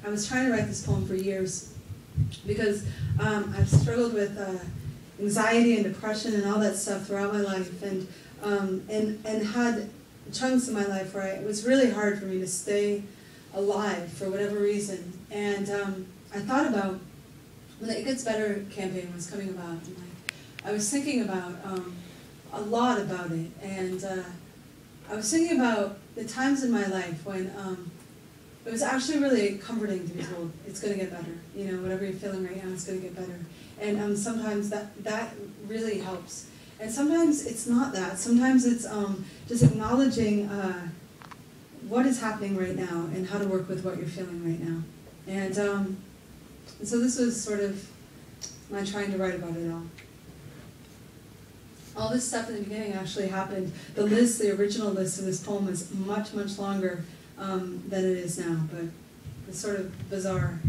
I was trying to write this poem for years because I've struggled with anxiety and depression and all that stuff throughout my life, and had chunks of my life where it was really hard for me to stay alive for whatever reason. And I thought about when the It Gets Better campaign was coming about, and I was thinking about a lot about it, and I was thinking about the times in my life when it was actually really comforting to be told it's going to get better. You know, whatever you're feeling right now, it's going to get better. And sometimes that really helps. And sometimes it's not that. Sometimes it's just acknowledging what is happening right now and how to work with what you're feeling right now. And so this was sort of my trying to write about it all. All this stuff in the beginning actually happened. The original list of this poem is much, much longer than it is now, but it's sort of bizarre.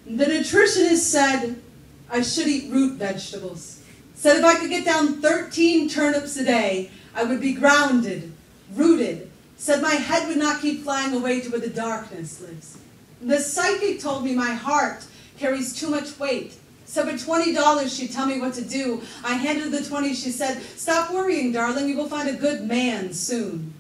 The nutritionist said I should eat root vegetables. Said if I could get down 13 turnips a day, I would be grounded, rooted. Said my head would not keep flying away to where the darkness lives. The psychic told me my heart carries too much weight. So for $20, she'd tell me what to do. I handed her the 20. She said, stop worrying, darling. You will find a good man soon.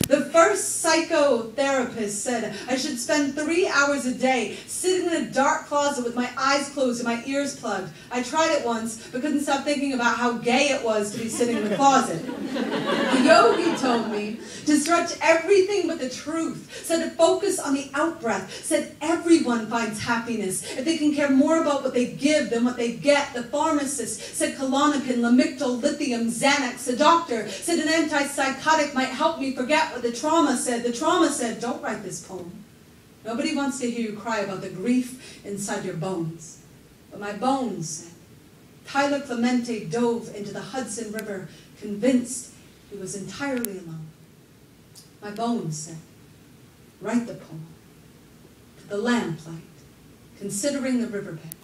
The first psychotherapist said I should spend 3 hours a day sitting in a dark closet with my eyes closed and my ears plugged. I tried it once, but couldn't stop thinking about how gay it was to be sitting in the closet. The yogi told me to stretch everything but the truth, said to focus on the out-breath, said everyone finds happiness if they can care more about what they give than what they get. The pharmacist said Klonopin, Lamictal, Lithium, Xanax. The doctor said an antipsychotic might help me forget what the trauma said. The trauma said, don't write this poem. Nobody wants to hear you cry about the grief inside your bones. But my bones said. Tyler Clemente dove into the Hudson River, convinced he was entirely alone. My bones said, write the poem. To the lamplight, considering the riverbed,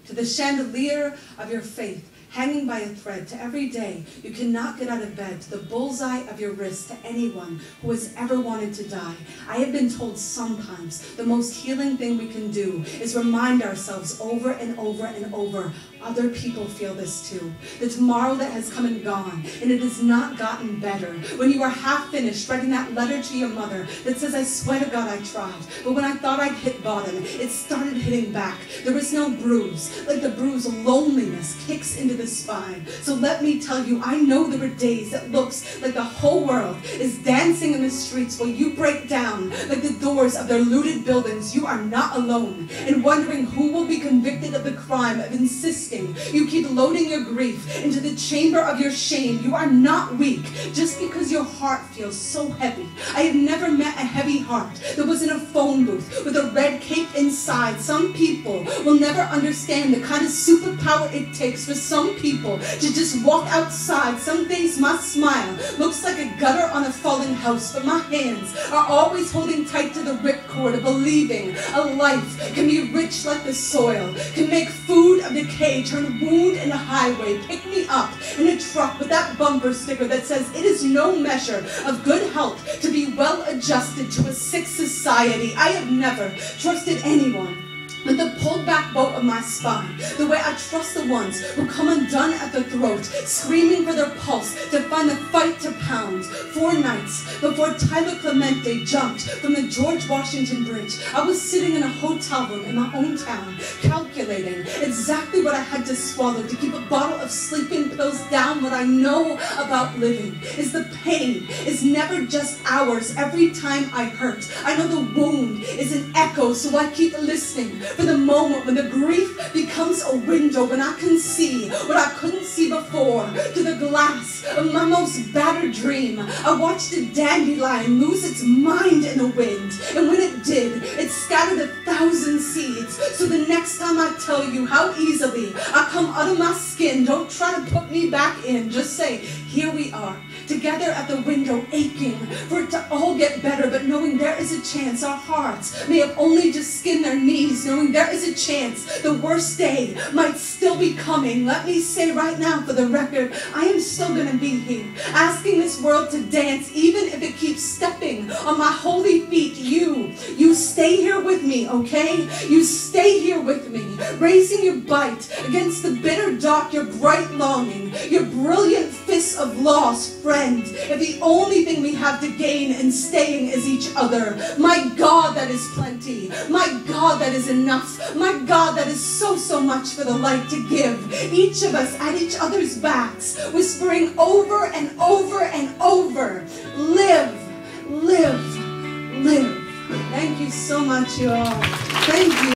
to the chandelier of your faith, hanging by a thread, to every day you cannot get out of bed, to the bullseye of your wrist, to anyone who has ever wanted to die. I have been told sometimes the most healing thing we can do is remind ourselves over and over and over, other people feel this too. The tomorrow that has come and gone, and it has not gotten better. When you are half finished writing that letter to your mother that says, I swear to God I tried, but when I thought I'd hit bottom, it started hitting back. There was no bruise. Like the bruise, loneliness kicks into the spine. So let me tell you, I know there are days that looks like the whole world is dancing in the streets while you break down like the doors of their looted buildings. You are not alone in wondering who will be convicted of the crime of insisting you keep loading your grief into the chamber of your shame. You are not weak just because your heart feels so heavy. I have never met a heavy heart that was in a phone booth with a red cape inside. Some people will never understand the kind of superpower it takes for some people to just walk outside. Some days my smile looks like a gutter on a falling house, but my hands are always holding tight to the ripcord of believing a life can be rich like the soil, can make food of decay, turn wound into highway, pick me up in a truck with that bumper sticker that says it is no measure of good health to be well adjusted to a sick society. I have never trusted anyone with the pulled back boat of my spine, the way I trust the ones who come undone at the throat, screaming for their pulse to find the fight to pound. 4 nights before Tyler Clemente jumped from the George Washington Bridge, I was sitting in a hotel room in my own town, calculating exactly what I had to swallow to keep a bottle of sleeping pills down. What I know about living is the pain is never just ours. Every time I hurt, I know the wound is an echo, so I keep listening for the moment when the grief becomes a window, when I can see what I couldn't see before, to the glass of my most battered dream. I watched a dandelion lose its mind in the wind, and when it did, it scattered 1,000 seeds. seeds. So the next time I tell you how easily I come out of my skin, don't try to put me back in. Just say, here we are, together at the window, aching for it to all get better, but knowing there is a chance our hearts may have only just skinned their knees, knowing there is a chance the worst day might still be coming. Let me say right now for the record, I am still going to be here, asking this world to dance, even if it keeps stepping on my holy feet. You stay here with me, okay? You stay here with me, raising your bite against the bitter dark, your bright longing, your brilliant fists of loss, friend. If the only thing we have to gain in staying is each other, my God, that is plenty. My God, that is enough. My God, that is so, so much for the light to give. Each of us at each other's backs, whispering over and over and over, live, live, live. Thank you so much, you all. Thank you.